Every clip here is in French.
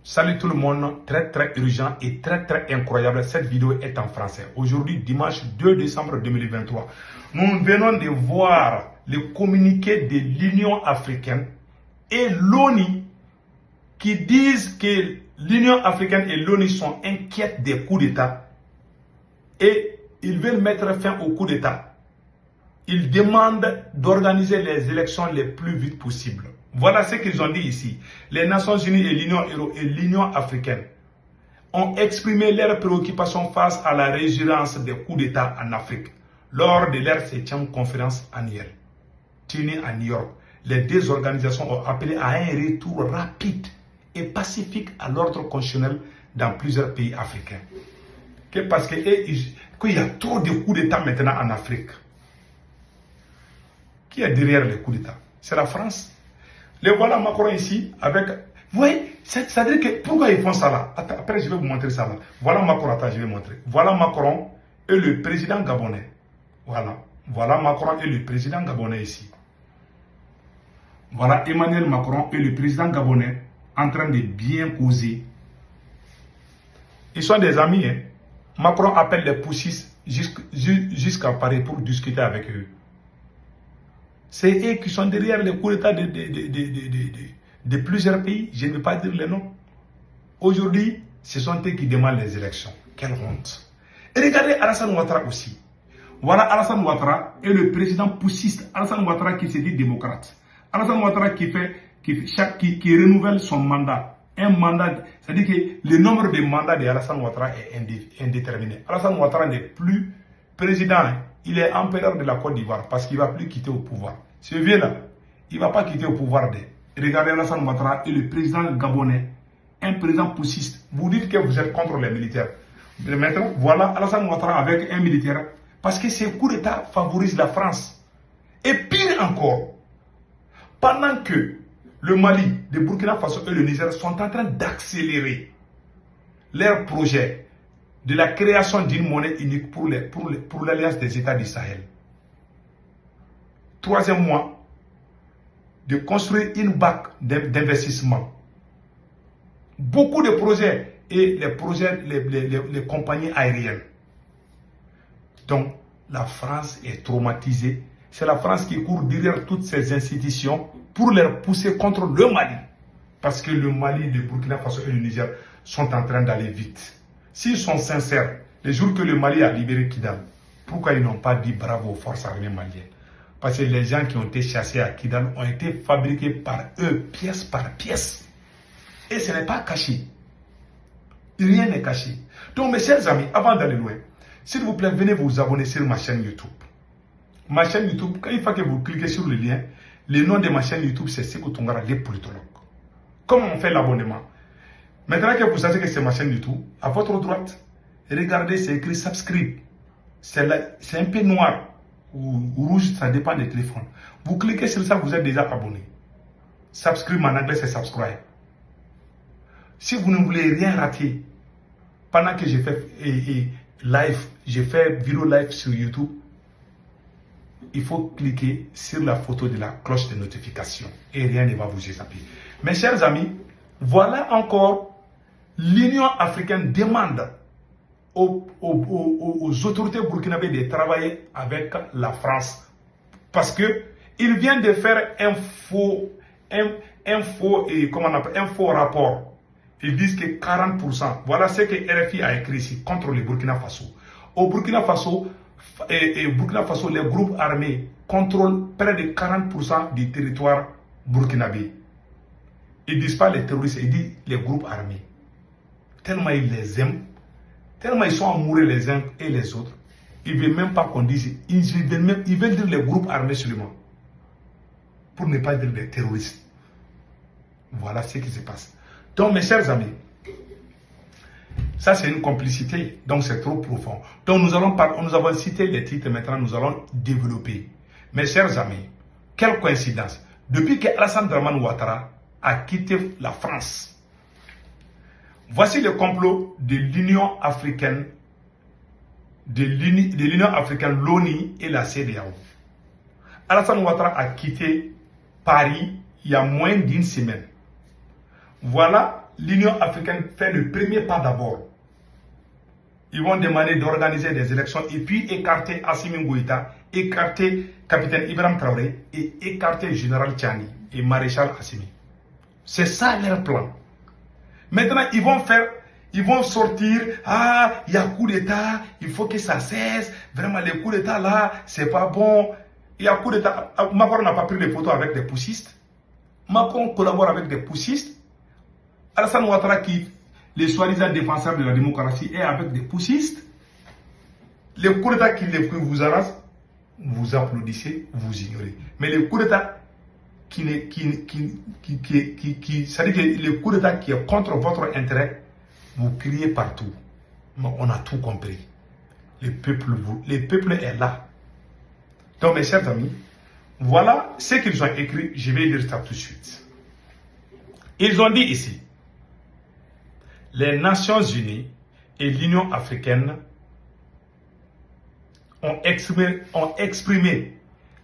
Salut tout le monde, très urgent et très incroyable. Cette vidéo est en français. Aujourd'hui, dimanche 2 décembre 2023, nous venons de voir le communiqué de l'Union africaine et l'ONU qui disent que l'Union africaine et l'ONU sont inquiètes des coups d'État et ils veulent mettre fin aux coups d'État. Ils demandent d'organiser les élections les plus vite possible. Voilà ce qu'ils ont dit ici. Les Nations Unies et l'Union africaine ont exprimé leurs préoccupations face à la résurgence des coups d'État en Afrique lors de leur 7e conférence annuelle tenue à New York. Les deux organisations ont appelé à un retour rapide et pacifique à l'ordre constitutionnel dans plusieurs pays africains. Parce qu'il y a trop de coups d'État maintenant en Afrique. Qui est derrière les coups d'État? C'est la France. Les voilà Macron ici avec... Vous voyez, c'est-à-dire que pourquoi ils font ça là? Après, je vais vous montrer ça là. Voilà Macron, attends, je vais vous montrer. Voilà Macron et le président gabonais. Voilà. Voilà Macron et le président gabonais ici. Voilà Emmanuel Macron et le président gabonais en train de bien causer. Ils sont des amis. Hein? Macron appelle les poussistes jusqu'à Paris pour discuter avec eux. C'est eux qui sont derrière les coups d'État de plusieurs pays. Je ne vais pas dire les noms. Aujourd'hui, ce sont eux qui demandent les élections. Quelle honte. Et regardez Alassane Ouattara aussi. Voilà Alassane Ouattara et le président poussiste. Alassane Ouattara qui se dit démocrate. Alassane Ouattara qui renouvelle son mandat. Un mandat, c'est-à-dire que le nombre de mandats de Alassane Ouattara est indéterminé. Alassane Ouattara n'est plus président. Il est empereur de la Côte d'Ivoire parce qu'il ne va plus quitter au pouvoir. Ce vieux-là, il ne va pas quitter au pouvoir. Regardez Alassane Ouattara et le président gabonais, un président poussiste. Vous dites que vous êtes contre les militaires. Mais maintenant, voilà Alassane Ouattara avec un militaire. Parce que ces coups d'État favorisent la France. Et pire encore, pendant que le Mali, le Burkina Faso et le Niger sont en train d'accélérer leur projet de la création d'une monnaie unique pour l'Alliance des États du Sahel. 3e mois, de construire une banque d'investissement. Beaucoup de projets et les compagnies aériennes. Donc, la France est traumatisée. C'est la France qui court derrière toutes ces institutions pour les pousser contre le Mali. Parce que le Mali, le Burkina Faso et le Niger sont en train d'aller vite. S'ils sont sincères, les jours que le Mali a libéré Kidal, pourquoi ils n'ont pas dit bravo aux forces armées maliennes? Parce que les gens qui ont été chassés à Kidal ont été fabriqués par eux, pièce par pièce. Et ce n'est pas caché. Rien n'est caché. Donc mes chers amis, avant d'aller loin, s'il vous plaît, venez vous abonner sur ma chaîne YouTube. Ma chaîne YouTube, quand il faut que vous cliquez sur le lien, le nom de ma chaîne YouTube, c'est Sékou Toungara, les politologues. Comment on fait l'abonnement? Maintenant que vous savez que c'est ma chaîne YouTube, à votre droite, regardez, c'est écrit subscribe. C'est un peu noir ou rouge, ça dépend des téléphones. Vous cliquez sur ça, vous êtes déjà abonné. Subscribe en anglais, c'est subscribe. Si vous ne voulez rien rater, pendant que je fais live, je fais vidéo live sur YouTube, il faut cliquer sur la photo de la cloche de notification et rien ne va vous échapper. Mes chers amis, voilà encore l'Union africaine demande aux autorités burkinabées de travailler avec la France. Parce qu'ils viennent de faire un faux rapport. Ils disent que 40%, voilà ce que RFI a écrit ici contre le Burkina Faso. Au Burkina Faso, les groupes armés contrôlent près de 40% du territoire burkinabé. Ils ne disent pas les terroristes, ils disent les groupes armés. Tellement ils les aiment, tellement ils sont amoureux les uns et les autres, ils ne veulent même pas qu'on dise, ils veulent dire les groupes armés seulement, pour ne pas dire les terroristes. Voilà ce qui se passe. Donc mes chers amis, ça c'est une complicité, donc c'est trop profond. Donc nous avons cité les titres, maintenant nous allons développer. Mes chers amis, quelle coïncidence. Depuis que Alassane Dramane Ouattara a quitté la France, voici le complot de l'Union africaine, l'ONU et la CEDEAO. Alassane Ouattara a quitté Paris il y a moins d'une semaine voilà, l'Union africaine fait le premier pas d'abord. Ils vont demander d'organiser des élections et puis écarter Assimi Goïta, écarter capitaine Ibrahim Traoré et écarter le général Tchani et maréchal Assimi. C'est ça leur plan. Maintenant, ils vont sortir, ah, il y a coup d'État, il faut que ça cesse. Vraiment, les coups d'État là, c'est pas bon. Il y a coup d'État. Macron n'a pas pris des photos avec des poussistes. Macron collabore avec des poussistes. Alassane Ouattara, qui les soi-disant défenseurs de la démocratie, est avec des poussistes. Les coups d'État qui vous arrasent, vous applaudissez, vous ignorez. Mais les coups d'État c'est-à-dire que le coup d'État qui est contre votre intérêt, vous criez partout. Mais on a tout compris. Le peuple est là. Donc mes chers amis, voilà ce qu'ils ont écrit. Je vais lire ça tout de suite. Ils ont dit ici, les Nations Unies et l'Union africaine ont exprimé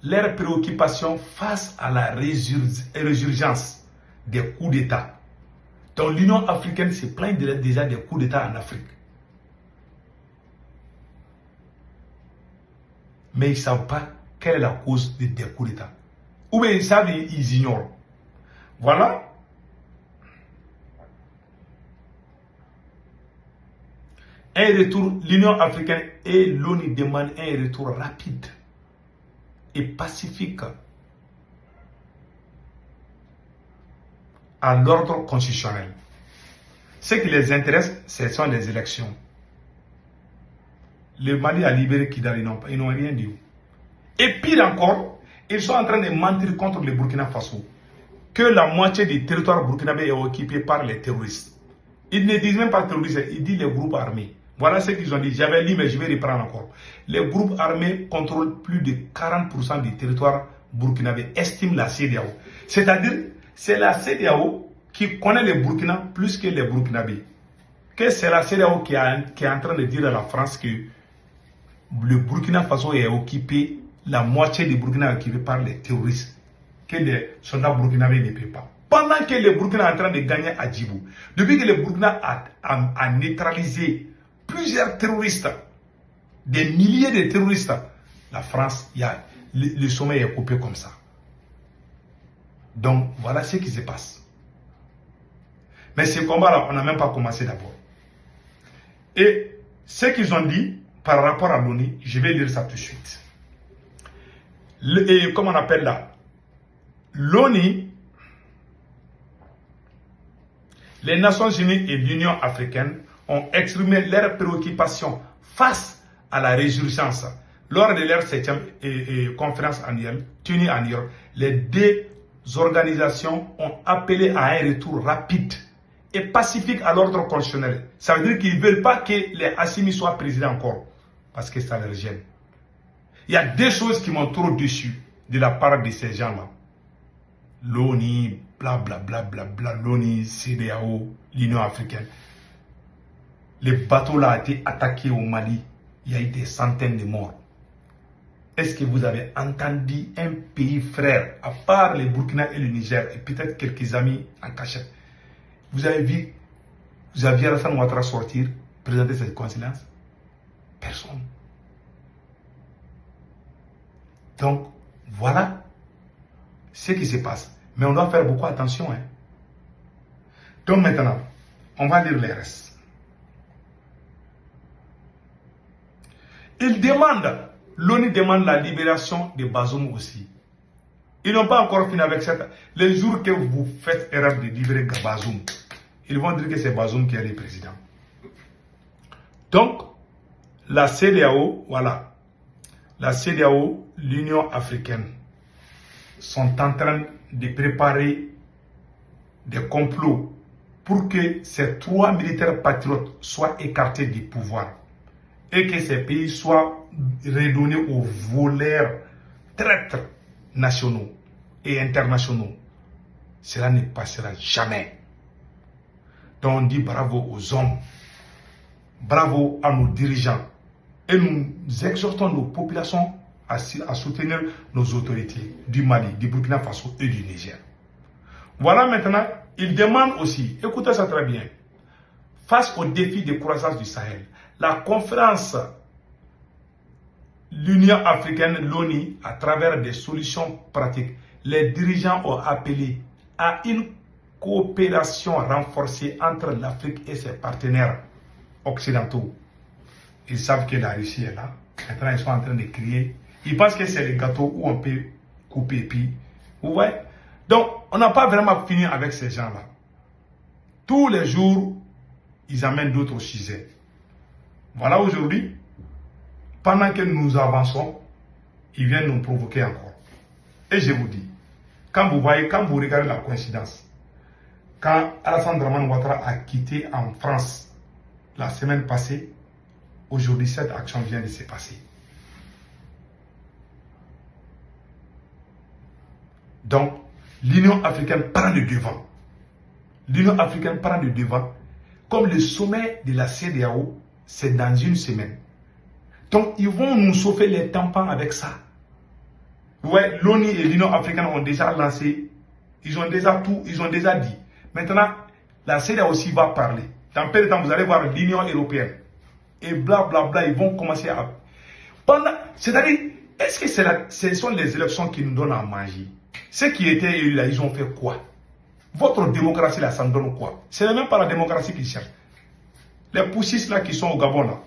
leurs préoccupations face à la résurgence des coups d'État. Donc l'Union africaine se plaint déjà des coups d'État en Afrique. Mais ils ne savent pas quelle est la cause des coups d'État. Ou bien ils savent, ils ignorent. Voilà. Un retour, l'Union africaine et l'ONU demandent un retour rapide et pacifique à l'ordre constitutionnel. Ce qui les intéresse, ce sont les élections. Le Mali a libéré Kidal, ils n'ont rien dit. Et pire encore, ils sont en train de mentir contre le Burkina Faso, que la moitié du territoire burkinabé est occupé par les terroristes. Ils ne disent même pas terroristes, ils disent les groupes armés. Voilà ce qu'ils ont dit. J'avais lu, mais je vais reprendre encore. Les groupes armés contrôlent plus de 40% du territoire burkinabé, estime la CEDEAO. C'est-à-dire, c'est la CEDEAO qui connaît les Burkina plus que les Burkinabés. Que c'est la CEDEAO qui est en train de dire à la France que le Burkina Faso est occupé, la moitié du Burkina est occupé par les terroristes, que les soldats burkinabés ne paient pas. Pendant que le Burkina est en train de gagner à Djibou, depuis que le Burkina a neutralisé plusieurs terroristes, des milliers de terroristes, la France, le sommet est coupé comme ça. Donc, voilà ce qui se passe. Mais ce combat-là, on n'a même pas commencé d'abord. Et ce qu'ils ont dit par rapport à l'ONU, je vais lire ça tout de suite. Et comment on appelle là? L'ONU, les Nations Unies et l'Union africaine ont exprimé leurs préoccupations face à la résurgence. Lors de leur 7e conférence annuelle tenue en Europe, les deux organisations ont appelé à un retour rapide et pacifique à l'ordre constitutionnel. Ça veut dire qu'ils ne veulent pas que les Assimi soient présidents encore, parce que ça leur gêne. Il y a deux choses qui m'ont trop déçu de la part de ces gens-là. L'ONU, blablabla, l'ONU, CEDEAO, l'Union africaine. Le bateau là a été attaqué au Mali. Il y a eu des centaines de morts. Est-ce que vous avez entendu un pays frère, à part le Burkina et le Niger, et peut-être quelques amis en cachette? Vous avez vu Alassane Ouattara sortir, présenter cette coïncidence? Personne. Donc, voilà ce qui se passe. Mais on doit faire beaucoup attention. Hein. Donc maintenant, on va lire les restes. L'ONU demande la libération de Bazoum aussi. Ils n'ont pas encore fini avec ça. Les jours que vous faites erreur de libérer Bazoum, ils vont dire que c'est Bazoum qui est le président. Donc, la CEDEAO, voilà, la CEDEAO, l'Union africaine, sont en train de préparer des complots pour que ces 3 militaires patriotes soient écartés du pouvoir et que ces pays soient redonnés aux voleurs traîtres nationaux et internationaux. Cela ne passera jamais. Donc on dit bravo aux hommes, bravo à nos dirigeants et nous exhortons nos populations à soutenir nos autorités du Mali, du Burkina Faso et du Niger. Voilà maintenant il demande aussi, écoutez ça très bien, face aux défis de croissance du Sahel, la conférence, l'Union africaine, l'ONU, à travers des solutions pratiques, les dirigeants ont appelé à une coopération renforcée entre l'Afrique et ses partenaires occidentaux. Ils savent que la Russie est là. Maintenant, ils sont en train de crier. Ils pensent que c'est le gâteau où on peut couper. Puis, vous voyez? Donc, on n'a pas vraiment fini avec ces gens-là. Tous les jours, ils amènent d'autres sujets. Voilà, aujourd'hui, pendant que nous avançons, ils viennent nous provoquer encore. Et je vous dis, quand vous regardez la coïncidence, quand Alassane Dramane Ouattara a quitté en France la semaine passée, aujourd'hui, cette action vient de se passer. Donc, l'Union africaine prend le devant. L'Union africaine prend le devant. Comme le sommet de la CEDEAO, c'est dans une semaine. Donc, ils vont nous sauver les tampons avec ça. Ouais, l'ONU et l'Union africaine ont déjà lancé, ils ont déjà dit. Maintenant, la CEDEAO aussi va parler. Dans peu de temps, vous allez voir l'Union européenne. Et blablabla, ils vont commencer à... C'est-à-dire, est-ce que ce sont les élections qui nous donnent à manger? Ceux qui étaient élus là, ils ont fait quoi? Votre démocratie là, ça nous donne quoi? Ce n'est même pas la démocratie qu'ils cherchent. Les poussistes là qui sont au Gabon là,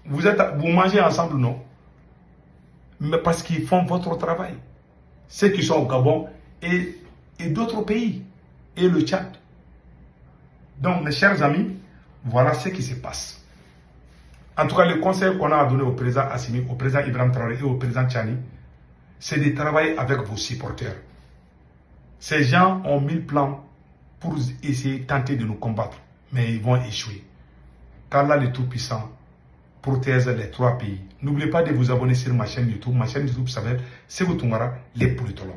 vous mangez ensemble, non? Mais parce qu'ils font votre travail. Ceux qui sont au Gabon et d'autres pays. Et le Tchad. Donc, mes chers amis, voilà ce qui se passe. En tout cas, le conseil qu'on a donné au président Assimi, au président Ibrahim Traoré et au président Tchani, c'est de travailler avec vos supporters. Ces gens ont 1000 plans pour essayer, tenter de nous combattre. Mais ils vont échouer. Car là, le Tout-Puissant protège les 3 pays. N'oubliez pas de vous abonner sur ma chaîne YouTube. Ma chaîne YouTube s'appelle Sékou Tounkara, les politologues.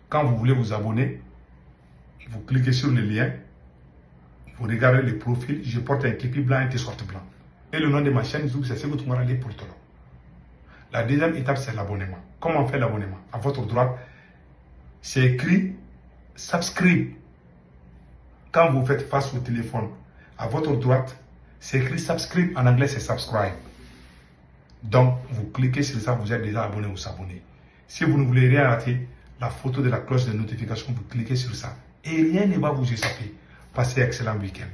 Quand vous voulez vous abonner, vous cliquez sur le lien, vous regardez le profil, je porte un képi blanc et un t-shirt blanc. Et le nom de ma chaîne YouTube, c'est Sékou Tounkara, les politologues. La deuxième étape, c'est l'abonnement. Comment on fait l'abonnement? À votre droite, c'est écrit subscribe. Quand vous faites face au téléphone, à votre droite, c'est écrit subscribe. En anglais, c'est subscribe. Donc, vous cliquez sur ça, vous êtes déjà abonné ou s'abonner. Si vous ne voulez rien rater, la photo de la cloche de notification, vous cliquez sur ça. Et rien ne va vous échapper. Passez un excellent week-end.